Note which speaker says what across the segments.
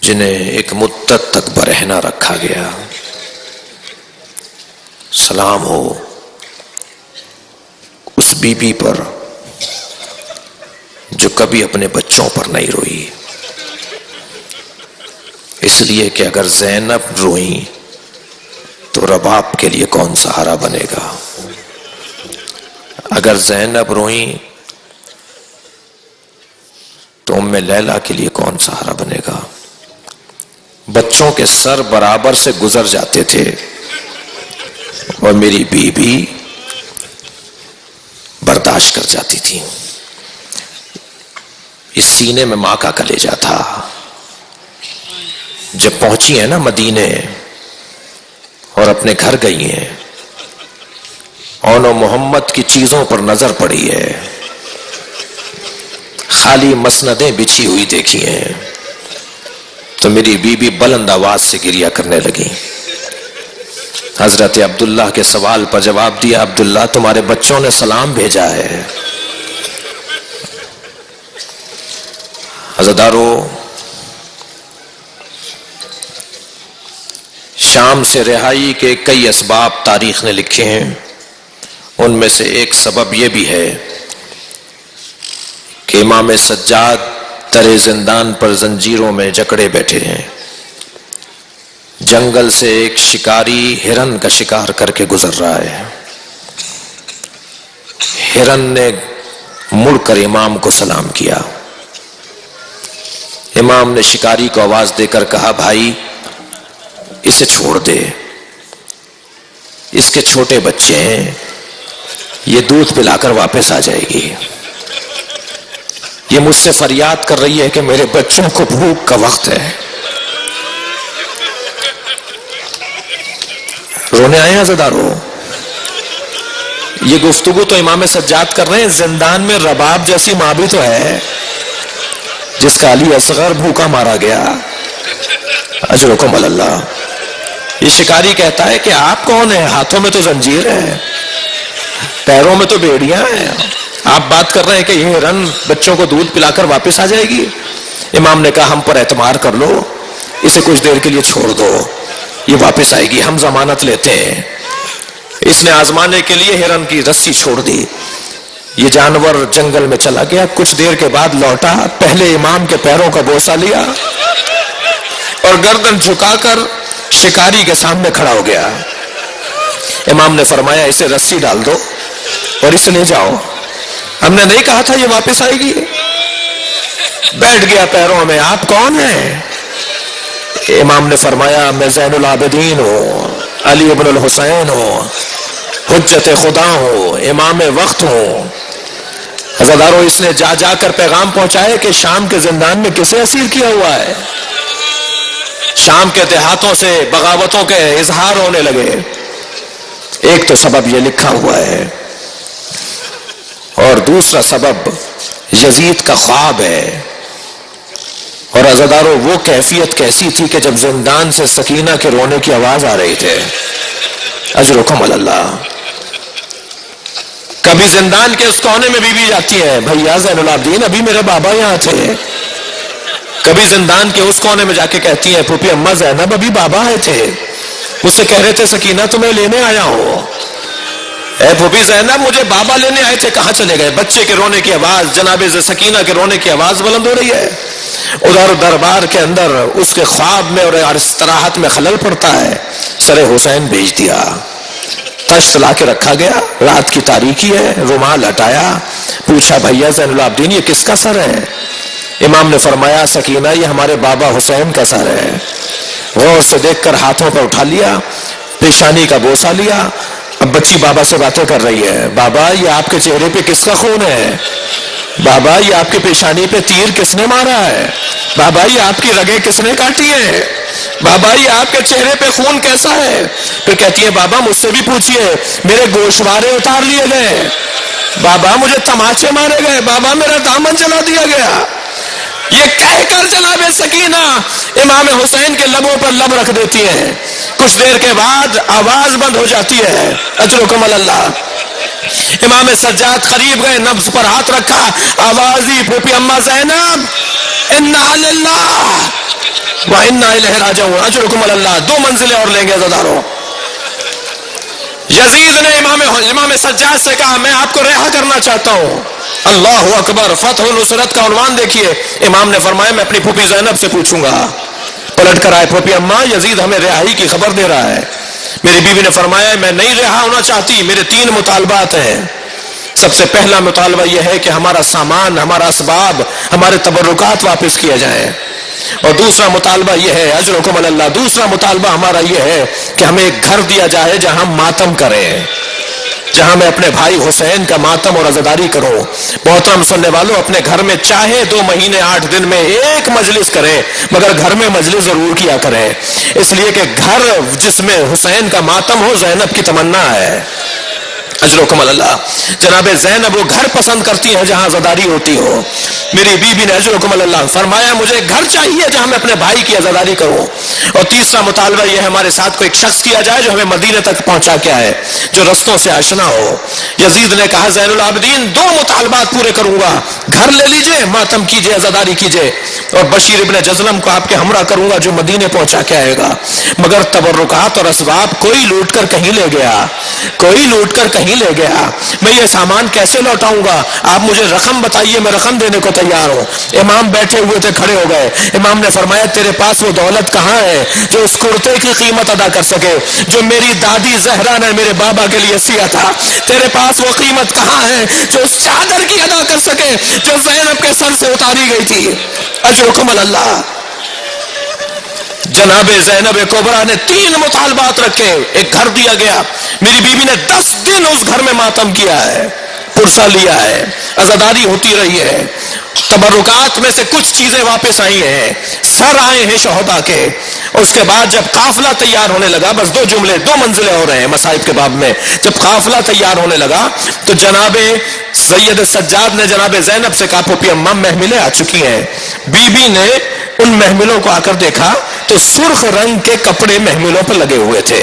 Speaker 1: جنہیں ایک مدت تک برہنہ رکھا گیا، سلام ہو اس بی بی پر جو کبھی اپنے بچوں پر نہیں روئی، اس لیے کہ اگر زینب روئیں تو رباب کے لیے کون سہارا بنے گا، اگر زینب روئیں تو ام لیلہ کے لیے کون سہارا بنے گا۔ بچوں کے سر برابر سے گزر جاتے تھے اور میری بیوی برداشت کر جاتی تھی۔ اس سینے میں ماں کا کلیجہ تھا۔ جب پہنچی ہیں نا مدینے اور اپنے گھر گئی ہیں، اون و محمد کی چیزوں پر نظر پڑی ہے، خالی مسندیں بچھی ہوئی دیکھی ہیں تو میری بیوی بلند آواز سے گریہ کرنے لگی۔ حضرت عبداللہ کے سوال پر جواب دیا، عبداللہ تمہارے بچوں نے سلام بھیجا ہے۔ عزادارو، شام سے رہائی کے کئی اسباب تاریخ نے لکھے ہیں، ان میں سے ایک سبب یہ بھی ہے کہ امام سجاد ترے زندان پر زنجیروں میں جکڑے بیٹھے ہیں۔ جنگل سے ایک شکاری ہرن کا شکار کر کے گزر رہا ہے۔ ہرن نے مڑ کر امام کو سلام کیا۔ امام نے شکاری کو آواز دے کر کہا، بھائی اسے چھوڑ دے، اس کے چھوٹے بچے ہیں، یہ دودھ پلا کر واپس آ جائے گی، یہ مجھ سے فریاد کر رہی ہے کہ میرے بچوں کو بھوک کا وقت ہے۔ رونے آئے ہیں عزادارو؟ یہ گفتگو تو امام سجاد کر رہے ہیں، زندان میں رباب جیسی ماں بھی تو ہے جس کا علی اصغر بھوکا مارا گیا، اجرکم اللہ۔ یہ شکاری کہتا ہے کہ آپ کون ہیں؟ ہاتھوں میں تو زنجیر ہے، پیروں میں تو بیڑیاں ہیں، آپ بات کر رہے ہیں کہ یہ ہرن بچوں کو دودھ پلا کر واپس آ جائے گی۔ امام نے کہا، ہم پر اعتماد کر لو، اسے کچھ دیر کے لیے چھوڑ دو، یہ واپس آئے گی، ہم ضمانت لیتے ہیں۔ اس نے آزمانے کے لیے ہرن کی رسی چھوڑ دی، یہ جانور جنگل میں چلا گیا، کچھ دیر کے بعد لوٹا، پہلے امام کے پیروں کا بوسہ لیا اور گردن جھکا کر شکاری کے سامنے کھڑا ہو گیا۔ امام نے فرمایا، اسے رسی ڈال دو اور اسے لے جاؤ، ہم نے نہیں کہا تھا یہ واپس آئے گی؟ بیٹھ گیا پیروں میں، آپ کون ہیں؟ امام نے فرمایا، میں زین العابدین ہوں، علی ابن الحسین ہوں، حجت خدا ہوں، امام وقت ہوں۔ عزادارو، اس نے جا جا کر پیغام پہنچائے کہ شام کے زندان میں کسے اسیر کیا ہوا ہے۔ شام کے دیہاتوں سے بغاوتوں کے اظہار ہونے لگے۔ ایک تو سبب یہ لکھا ہوا ہے، اور دوسرا سبب یزید کا خواب ہے۔ اور عزادارو، وہ کیفیت کیسی تھی کہ جب زندان سے سکینہ کے رونے کی آواز آ رہی تھے، اجرکم اللہ، کبھی زندان کے اس کونے میں بیوی جاتی ہے، بھیا زین العابدین ابھی میرے بابا یہاں تھے، کبھی زندان کے اس کونے میں جا کے کہتی ہے، پھوپھی اماں زینب ابھی بابا آئے تھے، مجھ سے کہہ رہے تھے سکینہ تمہیں لینے آیا ہوں۔ اے پھوپھی زینب، مجھے بابا لینے آئے تھے، کہاں چلے گئے؟ بچے کے رونے کی آواز، جناب سکینہ کے رونے کی آواز بلند ہو رہی ہے۔ ادھر دربار کے اندر اس کے خواب میں اور استراحت میں خلل پڑتا ہے، سر حسین بھیج دیا، تشت لا کے رکھا گیا، رات کی تاریکی ہے، رومال ہٹایا، پوچھا، بھیا زین العابدین یہ کس کا سر ہے؟ امام نے فرمایا، سکینہ یہ ہمارے بابا حسین کا سر ہے۔ غور سے دیکھ کر ہاتھوں پر اٹھا لیا، پیشانی کا بوسہ لیا۔ اب بچی بابا سے باتیں کر رہی ہے، بابا یہ آپ کے چہرے پہ کس کا خون ہے؟ بابا یہ آپ کی پیشانی پہ تیر کس نے مارا ہے؟ بابا یہ آپ کی رگیں کس نے کاٹی ہیں؟ بابا یہ آپ کے چہرے پہ خون کیسا ہے؟ پھر کہتی ہے، بابا مجھ سے بھی پوچھئے، میرے گوشوارے اتار لیے گئے، بابا مجھے تماچے مارے گئے، بابا میرا دامن جلا دیا گیا۔ یہ کہہ کر جناب سکینہ امام حسین کے لبوں پر لب رکھ دیتی ہیں، کچھ دیر کے بعد آواز بند ہو جاتی ہے، اجرکم اللہ۔ امام سجاد قریب گئے، نبض پر ہاتھ رکھا، آواز دی، پھوپھی اماں زینب، انا للہ व इन्ना इलैहि राजिऊन, अजरुकुम अल्लाह। 2 मंजिलें और लेंगे अज़ादारों। यजीद ने इमाम सज्जाद से कहा मैं आपको रिहा करना चाहता हूं। अल्लाहु अकबर। फतह नुसरत का उन्वान देखिए। इमाम ने फरमाया मैं अपनी फूफी ज़ैनब से पूछूंगा। पलट कर आए, फूफी अम्मा यजीद हमें रिहाई की खबर दे रहा है। मेरी बीवी ने फरमाया मैं नहीं रिहा होना चाहती, मेरे 3 मुतालबात हैं। सबसे पहला मुतालबा यह है कि हमारा सामान, हमारा असबाब, हमारे तबर्रुकात वापस किए जाएं। और दूसरा मुतालबा यह है, अजरुकुम अल्लाह, दूसरा मुतालबा हमारा यह है कि हमें एक घर दिया जाए जहां हम मातम करें, जहां मैं अपने भाई हुसैन का मातम और अज़ादारी करूं। मोहतरम सुनने वालों, अपने घर में चाहे 2 महीने 8 दिन में एक मजलिस करें, मगर घर में मजलिस जरूर किया करें, इसलिए कि घर जिसमें हुसैन का मातम हो, ज़ैनब की तमन्ना है। अजरुकुम अल्लाह। जनाबे ज़ैनब वो घर पसंद करती हैं जहां अज़ादारी होती हो। मेरी बीबी ने अजरुकुम अल्लाह फरमाया मुझे घर चाहिए जहां मैं अपने भाई की अज़ादारी करूं। और तीसरा मुतालबा यह है हमारे साथ कोई एक शख्स किया जाए जो हमें मदीने तक पहुंचा के आए, जो रस्तों से आशना हो। यजीद ने कहा ज़ैनुल आबिदीन 2 मुतालबात पूरे करूंगा, घर ले लीजिए, मातम कीजिए, अज़ादारी कीजिए, और बशीर इब्न जज़लम को आपके हमरा करूंगा जो मदीने पहुंचा के आएगा। मगर तबर्रुकात और असबाब कोई लूट कर कहीं ले गया, कोई लूट कर कहीं ले गया, मैं ये सामान कैसे लौटाऊंगा? आप मुझे रकम बताइए, मैं रकम देने को तैयार हूं। इमाम बैठे हुए थे, खड़े हो गए। इमाम ने फरमाया तेरे पास वो दौलत कहां है जो उस कुर्ते की कीमत अदा कर सके जो मेरी दादी ज़हरा ने मेरे बाबा के लिए सिया था? तेरे पास वो कीमत कहां है जो उस चादर की अदा कर सके जो ज़ैनब के सर से उतारी गई थी? अजरुकुम अल्लाह। जनाबे ज़ैनब कुबरा ने 3 मुतालबात रखे, एक घर दिया गया। मेरी बीवी ने 10 दिन उस घर में मातम किया है, पुरसा लिया है, अज़ादारी होती रही है। तबर्रुकात में से कुछ चीजें वापस आई हैं, सर आए हैं शोहदा के। उसके बाद जब काफिला तैयार होने लगा, बस 2 जुमले 2 मंजिलें हो रहे हैं मसाइब के बाब में। जब काफिला तैयार होने लगा तो जनाबे सैयद सज्जाद ने जनाबे ज़ैनब से कहा फूफी अम्मा महमिलें आ चुकी हैं। बीबी ने उन महमिलों को आकर देखा तो सुर्ख रंग के कपड़े महमिलों पर लगे हुए थे,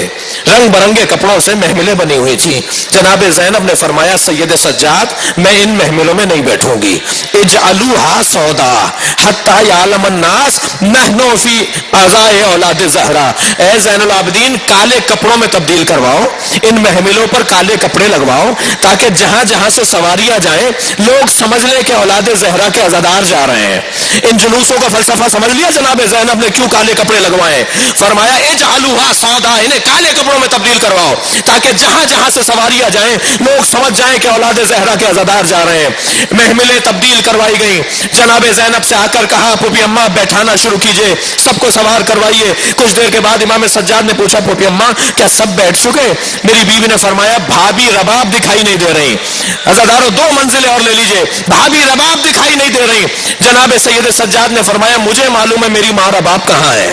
Speaker 1: रंग बरंगे कपड़ों से महमिलें बनी हुई थी। जनाबे ज़ैनब ने फरमाया सैयद सज्जाद मैं इन महमिलों में नहीं बैठूंगी। इजअलूहा सौदा हत्ता यालम अन्नास नहनु फी अज़ाए औलाद ज़हरा। ए ज़ैनुल आबिदीन काले कपड़ों में तब्दील करवाओ, इन महमिलों पर काले कपड़े लगवाओ ताकि जहां जहां से सवारियां जाएं लोग समझ लें कि औलाद ज़हरा के अज़ादार जा रहे हैं। इन जुलूसों का फलसफा समझ लिया जनाबे ज़ैनब ने क्यों काले कपड़े लगवाए। फरमाया इजअलूहा सौदा, इन्हें काले कपड़ों में तब्दील करवाओ ताकि जहां जहां से सवारियां जाएं लोग समझ जाएं कि औलाद ज़हरा के अज़ादार जा रहे हैं। महमिलें तब्दील करवाई गई। जनाबे ज़ैनब से आकर कहा फूफी अम्मा बैठाना शुरू कीजिए, सबको सवार करवाइए। कुछ देर के बाद इमाम सज्जाद ने पूछा फूफी अम्मा क्या सब बैठ चुके? मेरी बीवी ने फरमाया भाभी रबाब दिखाई नहीं दे रही। अज़ादारों 2 मंजिलें और ले लीजिए, भाभी रबाब दिखाई नहीं दे रही। जनाबे सैयद सज्जाद ने फरमाया मुझे मालूम है मेरी माँ रबाब कहाँ है।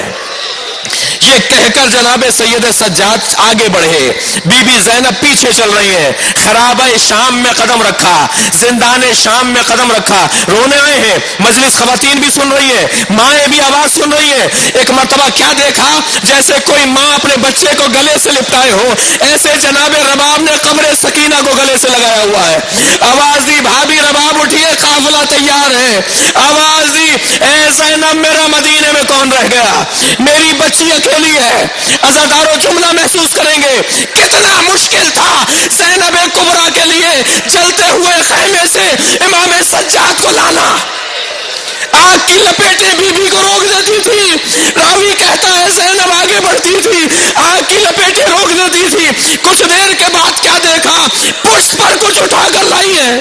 Speaker 1: ये कहकर जनाबे सैयद सज्जाद आगे बढ़े, बीबी ज़ैनब पीछे चल रही है। खराबा शाम में कदम रखा, जिंदाने शाम में कदम रखा, रोने आए हैं। मजलिस खवातीन भी सुन रही है, माएँ भी आवाज सुन रही है। एक मर्तबा क्या देखा, जैसे कोई माँ अपने बच्चे को गले से लिपटाए हो, ऐसे जनाबे रबाब ने कब्र सकीना को गले से लगाया हुआ है। आवाज दी भाभी रबाब उठिए, काफिला तैयार है। आवाज दी ए ज़ैनब मेरा मदीने में कौन रह गया, मेरी बच्ची अकेली है। अज़ादारों जुमला महसूस करेंगे कितना मुश्किल था ज़ैनब कुबरा के लिए जलते हुए खैमे से इमाम सज्जाद को लाना। आग की लपेटें बीबी को रोक देती थी। रावी कहता है ज़ैनब आगे बढ़ती थी, आग की लपेटें रोक देती थी। कुछ देर के बाद क्या देखा, पुष्प पर कुछ उठाकर लाई है।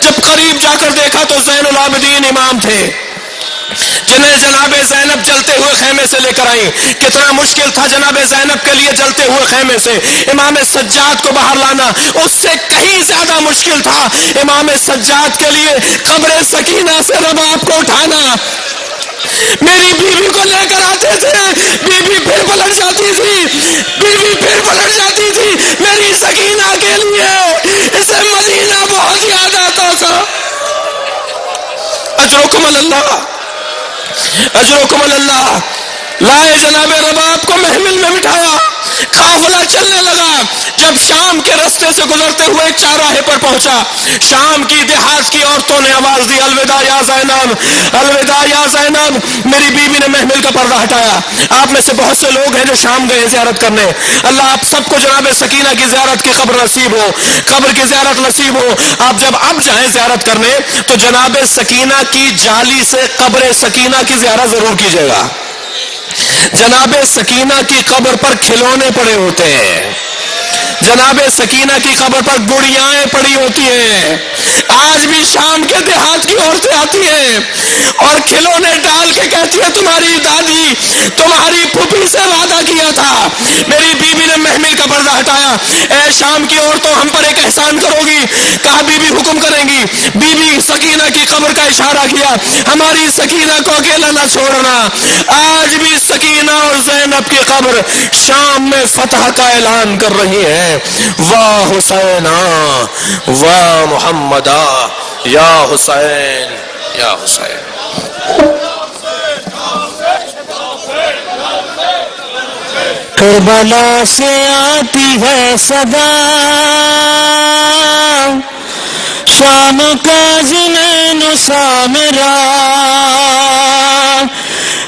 Speaker 1: जब करीब जाकर देखा तो ज़ैनुल आबिदीन इमाम थे, जिन्हें जनाबे ज़ैनब जलते हुए खैमे से लेकर आई। कितना मुश्किल था जनाबे ज़ैनब के लिए जलते हुए खैमे से इमाम सज्जाद को बाहर लाना, उससे कहीं ज्यादा मुश्किल था इमाम सज्जाद के लिए कब्र सकीना से रबाब को उठाना। मेरी बीवी को लेकर आते थे, बीवी फिर पलट जाती थी, बीवी फिर पलट जाती थी। मेरी सकीना के लिए इसे मदीना बहुत याद आता था। अजरुकुम अल्लाह, अजरुकुम अल्लाह। لائے جناب رباب کو محمل میں بٹھایا، قافلہ چلنے لگا۔ جب شام کے رستے سے گزرتے ہوئے ایک چوراہے پر پہنچا، شام کی دیہات کی عورتوں نے آواز دی، الوداع یا زینب، الوداع یا زینب۔ میری بیوی نے محمل کا پردہ ہٹایا۔ آپ میں سے بہت سے لوگ ہیں جو شام گئے زیارت کرنے، اللہ آپ سب کو جناب سکینہ کی زیارت کی قبر نصیب ہو، قبر کی زیارت نصیب ہو۔ آپ جب اب جائیں زیارت کرنے تو جناب سکینہ کی جالی سے قبر سکینہ کی زیارت ضرور کیجیے گا۔ جناب سکینہ کی قبر پر کھلونے پڑے ہوتے ہیں، جناب سکینہ کی قبر پر گڑیاں پڑی ہوتی ہیں۔ آج بھی شام کے دیہات کی عورتیں آتی ہیں اور کھلونے ڈال کے کہتی ہیں تمہاری دادی تمہاری پھوپھی سے وعدہ کیا تھا۔ میری بیوی نے محمل کا پردہ ہٹایا، اے شام کی عورتوں ہم پر ایک احسان کرو گی؟ کہا بیوی حکم کریں گی۔ بیوی سکینہ کی قبر کا اشارہ کیا، ہماری سکینہ کو اکیلا نہ چھوڑنا۔ آج بھی سکینہ اور زینب کی قبر شام میں فتح کا اعلان کر رہی ہے، واہ حسینہ واہ محمدہ، یا حسین یا حسین۔
Speaker 2: کربلا سے آتی ہے صدا، شام کا جنین سامرا،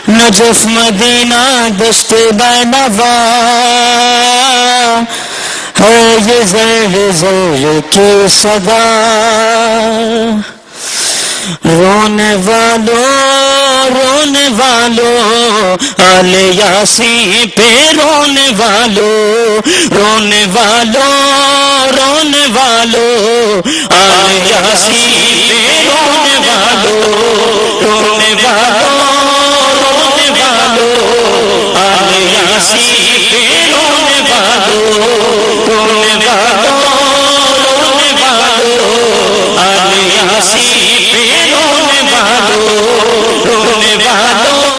Speaker 2: نجف مدینہ دشت بینوا، ہے یہ زیر زیر کی صدا۔ رونے والوں رونے والوں آل یاسین پہ رونے والوں، رونے والوں رونے والوں آل یاسین پہ رونے والوں، رونے والوں